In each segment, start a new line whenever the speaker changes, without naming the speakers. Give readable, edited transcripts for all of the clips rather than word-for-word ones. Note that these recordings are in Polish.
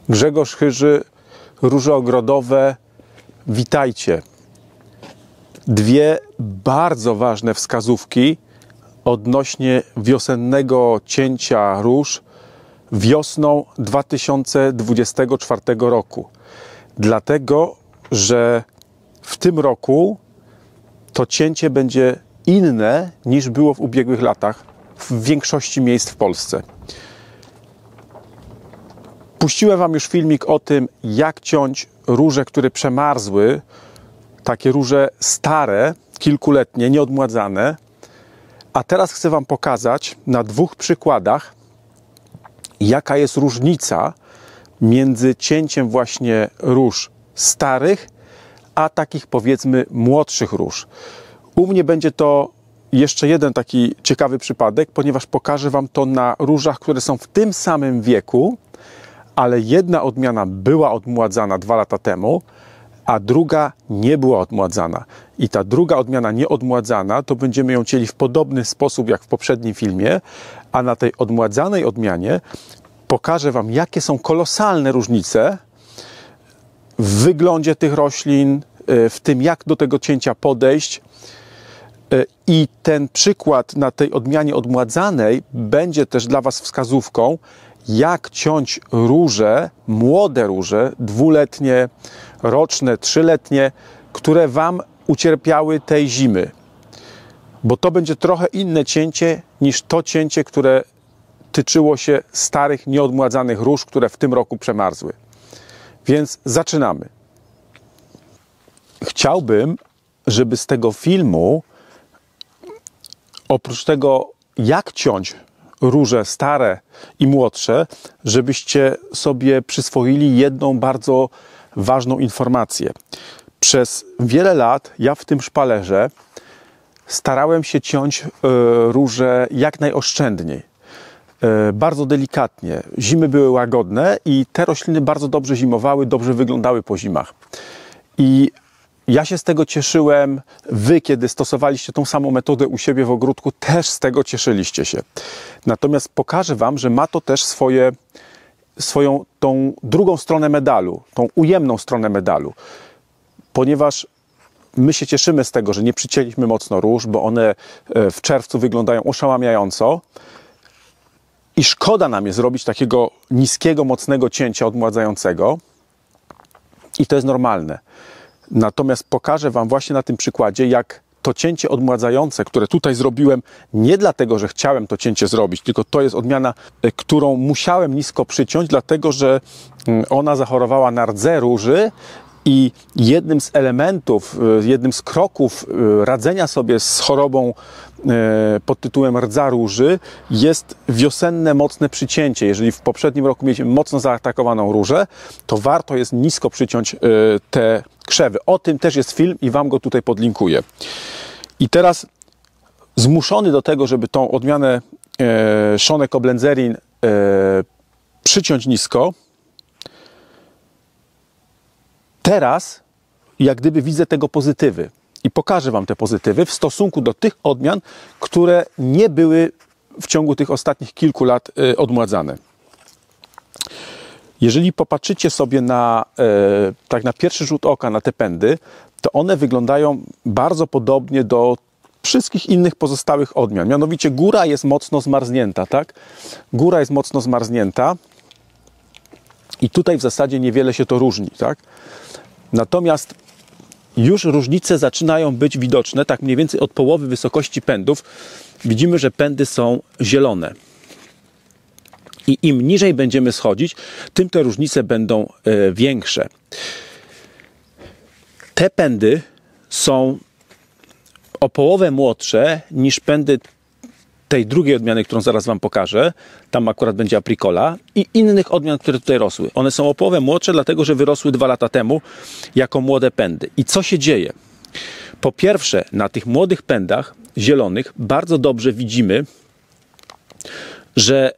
Grzegorz Chyży, Róże Ogrodowe, witajcie. Dwie bardzo ważne wskazówki odnośnie wiosennego cięcia róż wiosną 2024 roku. Dlatego, że w tym roku to cięcie będzie inne niż było w ubiegłych latach w większości miejsc w Polsce. Puściłem Wam już filmik o tym, jak ciąć róże, które przemarzły, takie róże stare, kilkuletnie, nieodmładzane. A teraz chcę Wam pokazać na dwóch przykładach, jaka jest różnica między cięciem właśnie róż starych, a takich powiedzmy młodszych róż. U mnie będzie to jeszcze jeden taki ciekawy przypadek, ponieważ pokażę Wam to na różach, które są w tym samym wieku, ale jedna odmiana była odmładzana 2 lata temu, a druga nie była odmładzana. I ta druga odmiana nieodmładzana, to będziemy ją cięli w podobny sposób jak w poprzednim filmie, a na tej odmładzanej odmianie pokażę Wam, jakie są kolosalne różnice w wyglądzie tych roślin, w tym, jak do tego cięcia podejść. I ten przykład na tej odmianie odmładzanej będzie też dla Was wskazówką, jak ciąć róże, młode róże, 2-letnie, roczne, 3-letnie, które Wam ucierpiały tej zimy. Bo to będzie trochę inne cięcie niż to cięcie, które tyczyło się starych, nieodmładzanych róż, które w tym roku przemarzły. Więc zaczynamy. Chciałbym, żeby z tego filmu, oprócz tego, jak ciąć róże stare i młodsze, żebyście sobie przyswoili jedną bardzo ważną informację. Przez wiele lat ja w tym szpalerze starałem się ciąć róże jak najoszczędniej. Bardzo delikatnie. Zimy były łagodne i te rośliny bardzo dobrze zimowały, dobrze wyglądały po zimach. I ja się z tego cieszyłem. Wy, kiedy stosowaliście tą samą metodę u siebie w ogródku, też z tego cieszyliście się. Natomiast pokażę Wam, że ma to też swoją tą drugą stronę medalu, tą ujemną stronę medalu. Ponieważ my się cieszymy z tego, że nie przycięliśmy mocno róż, bo one w czerwcu wyglądają oszałamiająco. I szkoda nam jest zrobić takiego niskiego, mocnego cięcia odmładzającego. I to jest normalne. Natomiast pokażę Wam właśnie na tym przykładzie, jak to cięcie odmładzające, które tutaj zrobiłem, nie dlatego, że chciałem to cięcie zrobić, tylko to jest odmiana, którą musiałem nisko przyciąć, dlatego, że ona zachorowała na rdze róży i jednym z elementów, jednym z kroków radzenia sobie z chorobą pod tytułem rdza róży jest wiosenne, mocne przycięcie. Jeżeli w poprzednim roku mieliśmy mocno zaatakowaną różę, to warto jest nisko przyciąć te krzewy. O tym też jest film i Wam go tutaj podlinkuję. I teraz zmuszony do tego, żeby tą odmianę Schonek Oblenzerin przyciąć nisko, teraz jak gdyby widzę tego pozytywy. I pokażę Wam te pozytywy w stosunku do tych odmian, które nie były w ciągu tych ostatnich kilku lat odmładzane. Jeżeli popatrzycie sobie tak na pierwszy rzut oka na te pędy, to one wyglądają bardzo podobnie do wszystkich innych pozostałych odmian. Mianowicie góra jest mocno zmarznięta, tak? Góra jest mocno zmarznięta i tutaj w zasadzie niewiele się to różni, tak? Natomiast już różnice zaczynają być widoczne, tak mniej więcej od połowy wysokości pędów. Widzimy, że pędy są zielone. I im niżej będziemy schodzić, tym te różnice będą większe. Te pędy są o połowę młodsze niż pędy tej drugiej odmiany, którą zaraz Wam pokażę. Tam akurat będzie apricola i innych odmian, które tutaj rosły. One są o połowę młodsze, dlatego że wyrosły 2 lata temu jako młode pędy. I co się dzieje? Po pierwsze, na tych młodych pędach zielonych bardzo dobrze widzimy, że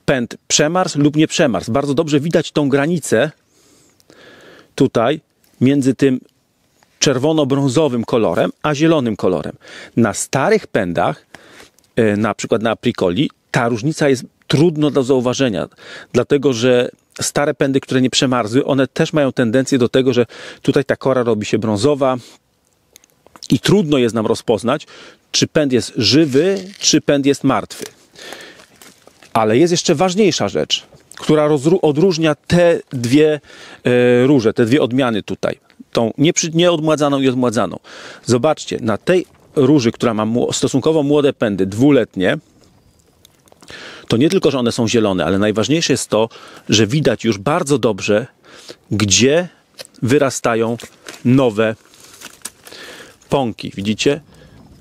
pęd przemarzł lub nie przemarzł. Bardzo dobrze widać tą granicę tutaj między tym czerwono-brązowym kolorem a zielonym kolorem. Na starych pędach, na przykład na aprikoli, ta różnica jest trudno do zauważenia, dlatego że stare pędy, które nie przemarzły, one też mają tendencję do tego, że tutaj ta kora robi się brązowa i trudno jest nam rozpoznać, czy pęd jest żywy, czy pęd jest martwy. Ale jest jeszcze ważniejsza rzecz, która odróżnia te dwie róże, te dwie odmiany tutaj. Tą nieodmładzaną i odmładzaną. Zobaczcie, na tej róży, która ma stosunkowo młode pędy, dwuletnie, to nie tylko, że one są zielone, ale najważniejsze jest to, że widać już bardzo dobrze, gdzie wyrastają nowe pąki. Widzicie?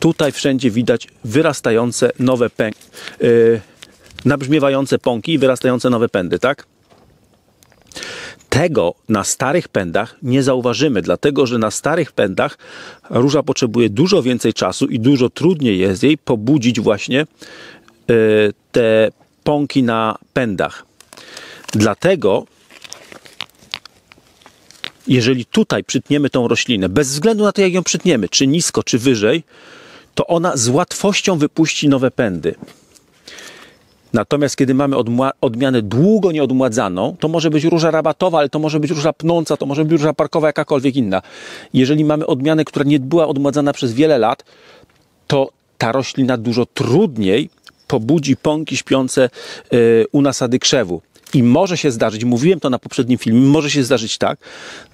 Tutaj wszędzie widać wyrastające nowe nabrzmiewające pąki i wyrastające nowe pędy, tak? Tego na starych pędach nie zauważymy, dlatego że na starych pędach róża potrzebuje dużo więcej czasu i dużo trudniej jest jej pobudzić właśnie te pąki na pędach. Dlatego, jeżeli tutaj przytniemy tą roślinę, bez względu na to, jak ją przytniemy, czy nisko, czy wyżej, to ona z łatwością wypuści nowe pędy. Natomiast kiedy mamy odmianę długo nieodmładzaną, to może być róża rabatowa, ale to może być róża pnąca, to może być róża parkowa, jakakolwiek inna. Jeżeli mamy odmianę, która nie była odmładzana przez wiele lat, to ta roślina dużo trudniej pobudzi pąki śpiące u nasady krzewu. I może się zdarzyć, mówiłem to na poprzednim filmie, może się zdarzyć tak,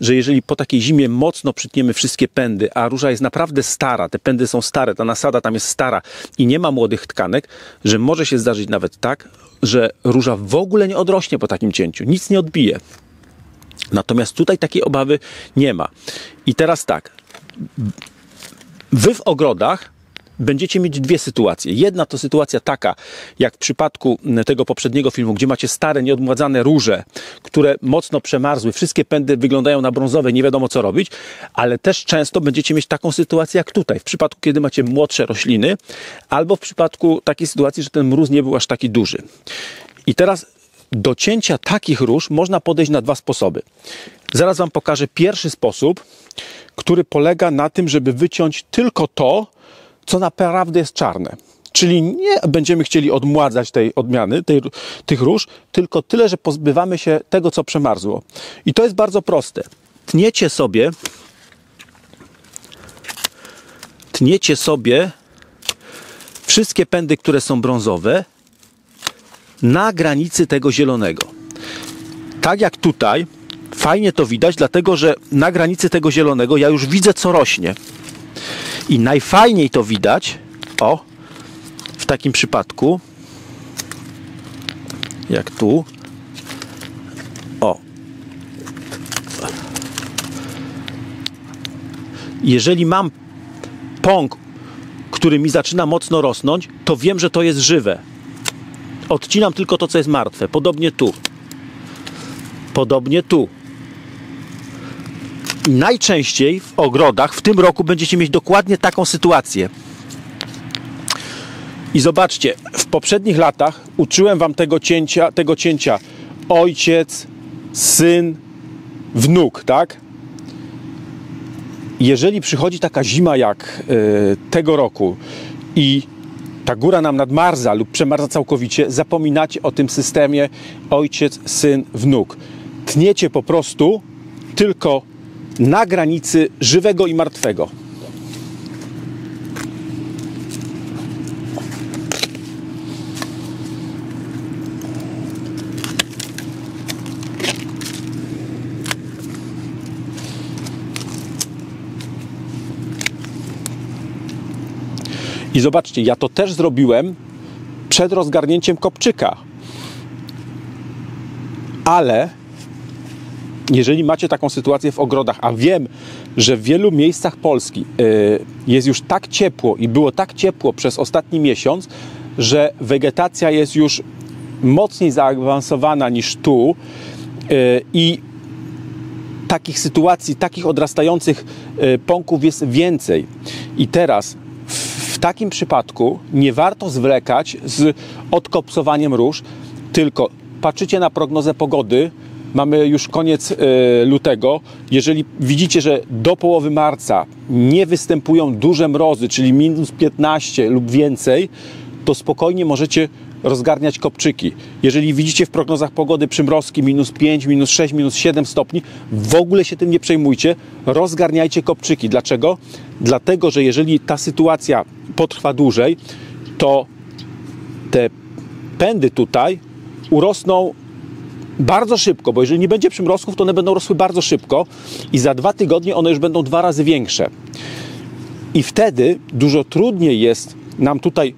że jeżeli po takiej zimie mocno przytniemy wszystkie pędy, a róża jest naprawdę stara, te pędy są stare, ta nasada tam jest stara i nie ma młodych tkanek, że może się zdarzyć nawet tak, że róża w ogóle nie odrośnie po takim cięciu, nic nie odbije. Natomiast tutaj takiej obawy nie ma. I teraz tak, wy w ogrodach będziecie mieć dwie sytuacje. Jedna to sytuacja taka, jak w przypadku tego poprzedniego filmu, gdzie macie stare, nieodmładzane róże, które mocno przemarzły, wszystkie pędy wyglądają na brązowe, nie wiadomo co robić, ale też często będziecie mieć taką sytuację jak tutaj, w przypadku kiedy macie młodsze rośliny, albo w przypadku takiej sytuacji, że ten mróz nie był aż taki duży. I teraz do cięcia takich róż można podejść na dwa sposoby. Zaraz wam pokażę pierwszy sposób, który polega na tym, żeby wyciąć tylko to, co naprawdę jest czarne. Czyli nie będziemy chcieli odmładzać tej odmiany, tych róż, tylko tyle, że pozbywamy się tego, co przemarzło. I to jest bardzo proste. Tniecie sobie wszystkie pędy, które są brązowe, na granicy tego zielonego. Tak jak tutaj, fajnie to widać, dlatego że na granicy tego zielonego ja już widzę, co rośnie. I najfajniej to widać, w takim przypadku, jak tu, jeżeli mam pąk, który mi zaczyna mocno rosnąć, to wiem, że to jest żywe. Odcinam tylko to, co jest martwe. Podobnie tu. Podobnie tu. I najczęściej w ogrodach w tym roku będziecie mieć dokładnie taką sytuację. I zobaczcie, w poprzednich latach uczyłem wam tego cięcia ojciec, syn, wnuk, tak? Jeżeli przychodzi taka zima jak tego roku i ta góra nam nadmarza lub przemarza całkowicie, zapominacie o tym systemie ojciec, syn, wnuk. Tniecie po prostu tylko na granicy żywego i martwego. I zobaczcie, ja to też zrobiłem przed rozgarnięciem kopczyka. Ale jeżeli macie taką sytuację w ogrodach, a wiem, że w wielu miejscach Polski jest już tak ciepło i było tak ciepło przez ostatni miesiąc, że wegetacja jest już mocniej zaawansowana niż tu i takich sytuacji, takich odrastających pąków jest więcej. I teraz w takim przypadku nie warto zwlekać z odkopsowaniem róż, tylko patrzycie na prognozę pogody. Mamy już koniec lutego. Jeżeli widzicie, że do połowy marca nie występują duże mrozy, czyli minus 15 lub więcej, to spokojnie możecie rozgarniać kopczyki. Jeżeli widzicie w prognozach pogody przymrozki -5, -6, -7 stopni, w ogóle się tym nie przejmujcie, rozgarniajcie kopczyki. Dlaczego? Dlatego, że jeżeli ta sytuacja potrwa dłużej, to te pędy tutaj urosną bardzo szybko, bo jeżeli nie będzie przymrozków, to one będą rosły bardzo szybko i za 2 tygodnie one już będą 2 razy większe. I wtedy dużo trudniej jest nam tutaj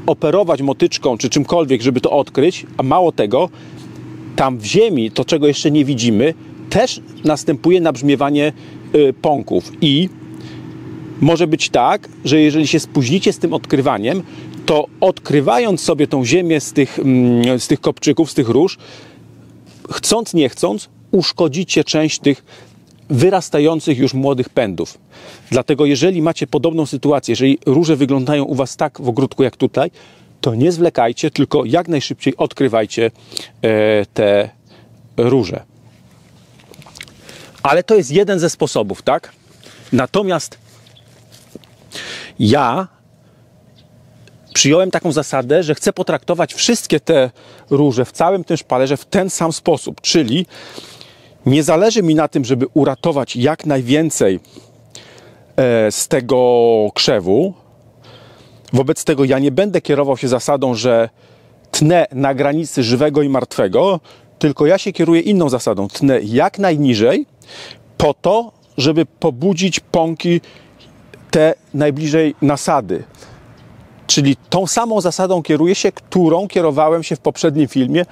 operować motyczką czy czymkolwiek, żeby to odkryć, a mało tego, tam w ziemi, to czego jeszcze nie widzimy, też następuje nabrzmiewanie pąków i może być tak, że jeżeli się spóźnicie z tym odkrywaniem, to odkrywając sobie tą ziemię z tych kopczyków, z tych róż, chcąc nie chcąc, uszkodzicie część tych wyrastających już młodych pędów. Dlatego jeżeli macie podobną sytuację, jeżeli róże wyglądają u Was tak w ogródku jak tutaj, to nie zwlekajcie, tylko jak najszybciej odkrywajcie te róże. Ale to jest jeden ze sposobów, tak? Natomiast ja przyjąłem taką zasadę, że chcę potraktować wszystkie te róże w całym tym szpalerze w ten sam sposób, czyli nie zależy mi na tym, żeby uratować jak najwięcej z tego krzewu. Wobec tego ja nie będę kierował się zasadą, że tnę na granicy żywego i martwego, tylko ja się kieruję inną zasadą. Tnę jak najniżej po to, żeby pobudzić pąki te najbliżej nasady. Czyli tą samą zasadą kieruję się, którą kierowałem się w poprzednim filmie,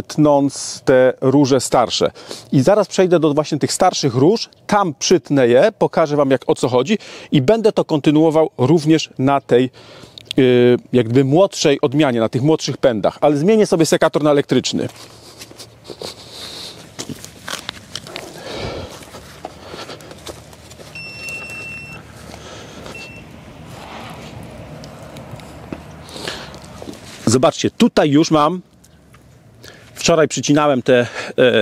tnąc te róże starsze. I zaraz przejdę do właśnie tych starszych róż, tam przytnę je, pokażę Wam o co chodzi i będę to kontynuował również na tej jakby młodszej odmianie, na tych młodszych pędach, ale zmienię sobie sekator na elektryczny. Zobaczcie, tutaj już mam, wczoraj przycinałem te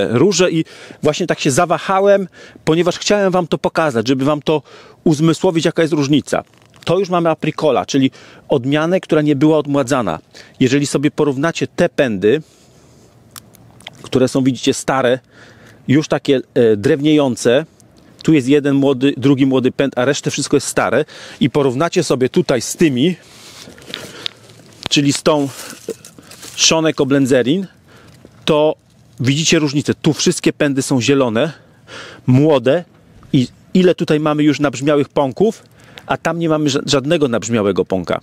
róże i właśnie tak się zawahałem, ponieważ chciałem Wam to pokazać, żeby Wam to uzmysłowić, jaka jest różnica. To już mamy apricola, czyli odmianę, która nie była odmładzana. Jeżeli sobie porównacie te pędy, które są, widzicie, stare, już takie drewniejące, tu jest jeden młody, drugi młody pęd, a resztę wszystko jest stare i porównacie sobie tutaj z tymi, czyli z tą Shonek Oblenzerin, to widzicie różnicę. Tu wszystkie pędy są zielone, młode i ile tutaj mamy już nabrzmiałych pąków, a tam nie mamy żadnego nabrzmiałego pąka.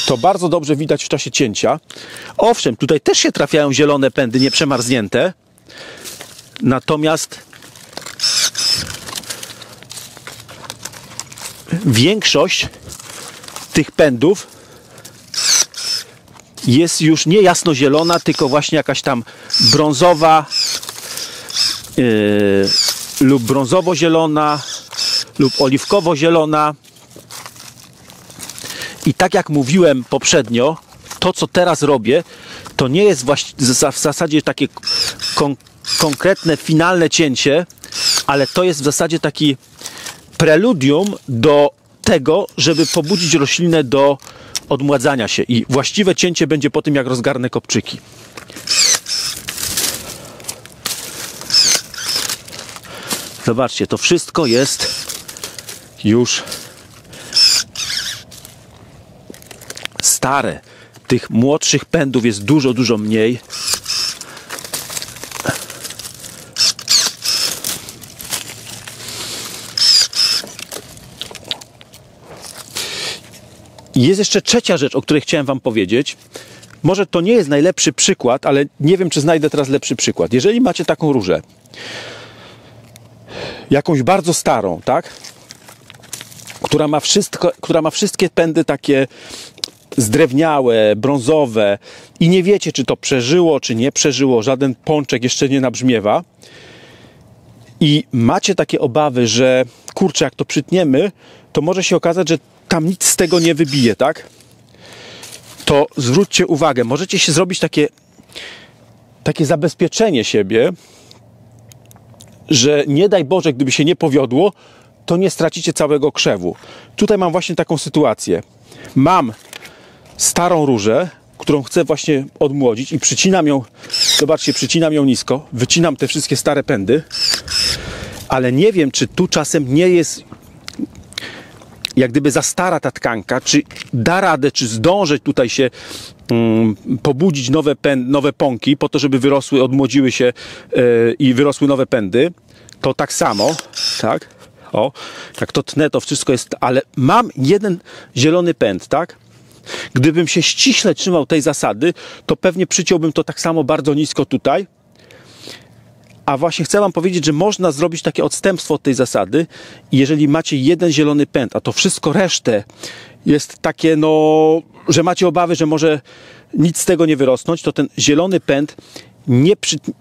To bardzo dobrze widać w czasie cięcia. Owszem, tutaj też się trafiają zielone pędy, nieprzemarznięte, natomiast większość tych pędów jest już nie jasnozielona, tylko właśnie jakaś tam brązowa lub brązowo-zielona lub oliwkowo-zielona. I tak jak mówiłem poprzednio, to co teraz robię, to nie jest w zasadzie takie konkretne, finalne cięcie, ale to jest w zasadzie taki preludium do tego, żeby pobudzić roślinę do odmładzania się. I właściwe cięcie będzie po tym, jak rozgarnę kopczyki. Zobaczcie, to wszystko jest już stare. Tych młodszych pędów jest dużo, dużo mniej. I jest jeszcze trzecia rzecz, o której chciałem Wam powiedzieć. Może to nie jest najlepszy przykład, ale nie wiem, czy znajdę teraz lepszy przykład. Jeżeli macie taką różę, jakąś bardzo starą, tak? Która ma wszystkie pędy takie zdrewniałe, brązowe i nie wiecie, czy to przeżyło, czy nie przeżyło, żaden pączek jeszcze nie nabrzmiewa i macie takie obawy, że kurczę, jak to przytniemy, to może się okazać, że tam nic z tego nie wybije, tak? To zwróćcie uwagę, możecie się zrobić takie zabezpieczenie siebie, że nie daj Boże, gdyby się nie powiodło, to nie stracicie całego krzewu. Tutaj mam właśnie taką sytuację. Mam starą różę, którą chcę właśnie odmłodzić i przycinam ją, zobaczcie, przycinam ją nisko, wycinam te wszystkie stare pędy, ale nie wiem, czy tu czasem nie jest jak gdyby za stara ta tkanka, czy da radę, czy zdążę tutaj się pobudzić nowe pąki po to, żeby wyrosły, odmłodziły się i wyrosły nowe pędy. To tak samo, tak? O, jak to tnę, to wszystko jest, ale mam jeden zielony pęd, tak? Gdybym się ściśle trzymał tej zasady, to pewnie przyciąłbym to tak samo bardzo nisko tutaj. A właśnie chcę wam powiedzieć, że można zrobić takie odstępstwo od tej zasady i jeżeli macie jeden zielony pęd, a to wszystko resztę jest takie, no, że macie obawy, że może nic z tego nie wyrosnąć, to ten zielony pęd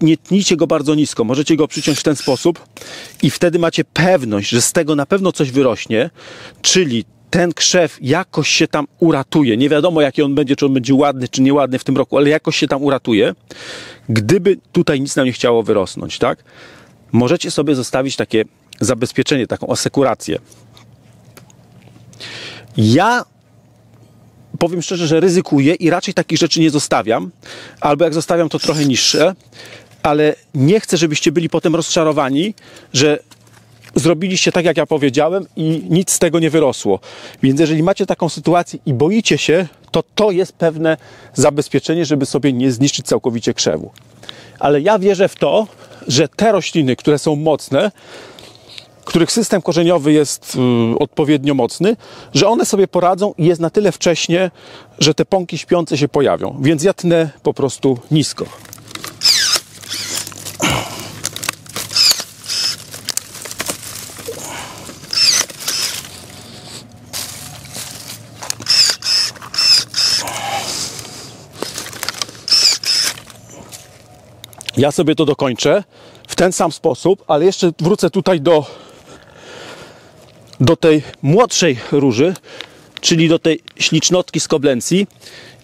nie tnijcie go bardzo nisko. Możecie go przyciąć w ten sposób i wtedy macie pewność, że z tego na pewno coś wyrośnie, czyli ten krzew jakoś się tam uratuje. Nie wiadomo, jaki on będzie, czy on będzie ładny, czy nieładny w tym roku, ale jakoś się tam uratuje. Gdyby tutaj nic nam nie chciało wyrosnąć, tak? Możecie sobie zostawić takie zabezpieczenie, taką asekurację. Ja powiem szczerze, że ryzykuję i raczej takich rzeczy nie zostawiam. Albo jak zostawiam, to trochę niższe. Ale nie chcę, żebyście byli potem rozczarowani, że zrobiliście tak, jak ja powiedziałem i nic z tego nie wyrosło. Więc jeżeli macie taką sytuację i boicie się, to jest pewne zabezpieczenie, żeby sobie nie zniszczyć całkowicie krzewu. Ale ja wierzę w to, że te rośliny, które są mocne, których system korzeniowy jest odpowiednio mocny, że one sobie poradzą i jest na tyle wcześnie, że te pąki śpiące się pojawią. Więc ja tnę po prostu nisko. Ja sobie to dokończę w ten sam sposób, ale jeszcze wrócę tutaj do tej młodszej róży, czyli do tej ślicznotki z Koblencji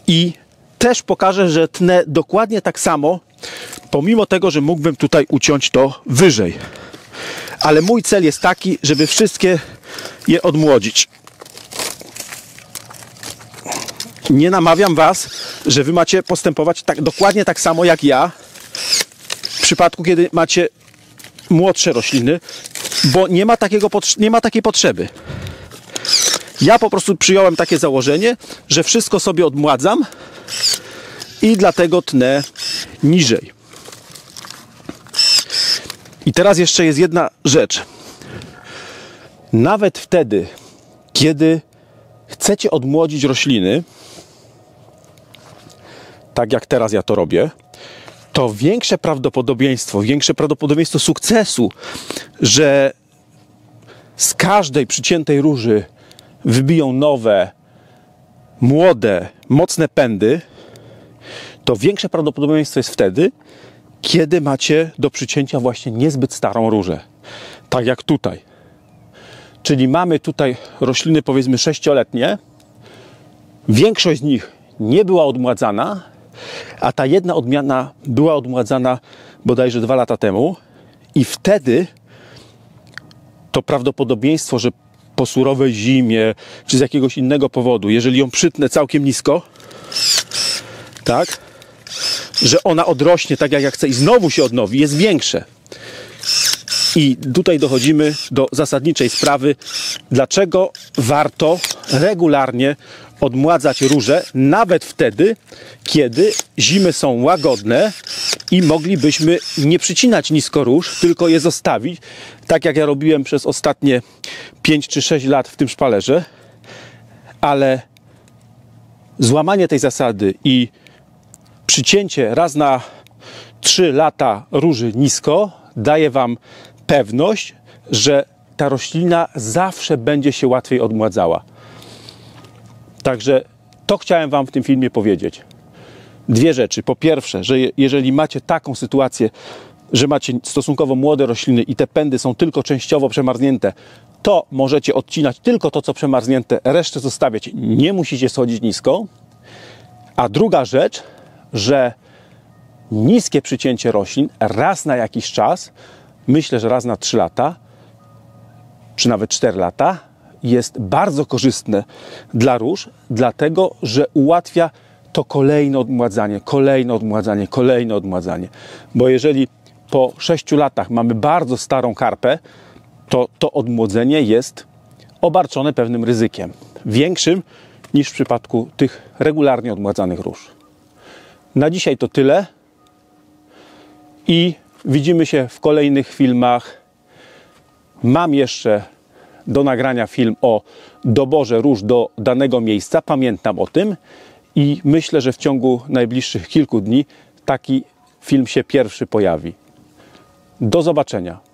i też pokażę, że tnę dokładnie tak samo, pomimo tego, że mógłbym tutaj uciąć to wyżej. Ale mój cel jest taki, żeby wszystkie je odmłodzić. Nie namawiam was, że wy macie postępować dokładnie tak samo jak ja, w przypadku, kiedy macie młodsze rośliny, bo nie ma takiej potrzeby. Ja po prostu przyjąłem takie założenie, że wszystko sobie odmładzam i dlatego tnę niżej. I teraz jeszcze jest jedna rzecz. Nawet wtedy, kiedy chcecie odmłodzić rośliny, tak jak teraz ja to robię, to większe prawdopodobieństwo sukcesu, że z każdej przyciętej róży wybiją nowe, młode, mocne pędy, to większe prawdopodobieństwo jest wtedy, kiedy macie do przycięcia właśnie niezbyt starą różę. Tak jak tutaj. Czyli mamy tutaj rośliny powiedzmy 6-letnie. Większość z nich nie była odmładzana, a ta jedna odmiana była odmładzana bodajże 2 lata temu i wtedy to prawdopodobieństwo, że po surowej zimie czy z jakiegoś innego powodu, jeżeli ją przytnę całkiem nisko, tak, że ona odrośnie tak jak ja chcę i znowu się odnowi, jest większe. I tutaj dochodzimy do zasadniczej sprawy, dlaczego warto regularnie odmładzać róże, nawet wtedy, kiedy zimy są łagodne i moglibyśmy nie przycinać nisko róż, tylko je zostawić, tak jak ja robiłem przez ostatnie 5 czy 6 lat w tym szpalerze, ale złamanie tej zasady i przycięcie raz na 3 lata róży nisko daje wam pewność, że ta roślina zawsze będzie się łatwiej odmładzała. Także to chciałem wam w tym filmie powiedzieć. 2 rzeczy. Po pierwsze, że jeżeli macie taką sytuację, że macie stosunkowo młode rośliny i te pędy są tylko częściowo przemarznięte, to możecie odcinać tylko to, co przemarznięte, resztę zostawiać. Nie musicie schodzić nisko. A druga rzecz, że niskie przycięcie roślin raz na jakiś czas myślę, że raz na 3 lata, czy nawet 4 lata, jest bardzo korzystne dla róż, dlatego że ułatwia to kolejne odmładzanie. Bo jeżeli po 6 latach mamy bardzo starą karpę, to odmłodzenie jest obarczone pewnym ryzykiem. Większym niż w przypadku tych regularnie odmładzanych róż. Na dzisiaj to tyle i widzimy się w kolejnych filmach. Mam jeszcze do nagrania film o doborze róż do danego miejsca. Pamiętam o tym i myślę, że w ciągu najbliższych kilku dni taki film się pierwszy pojawi. Do zobaczenia.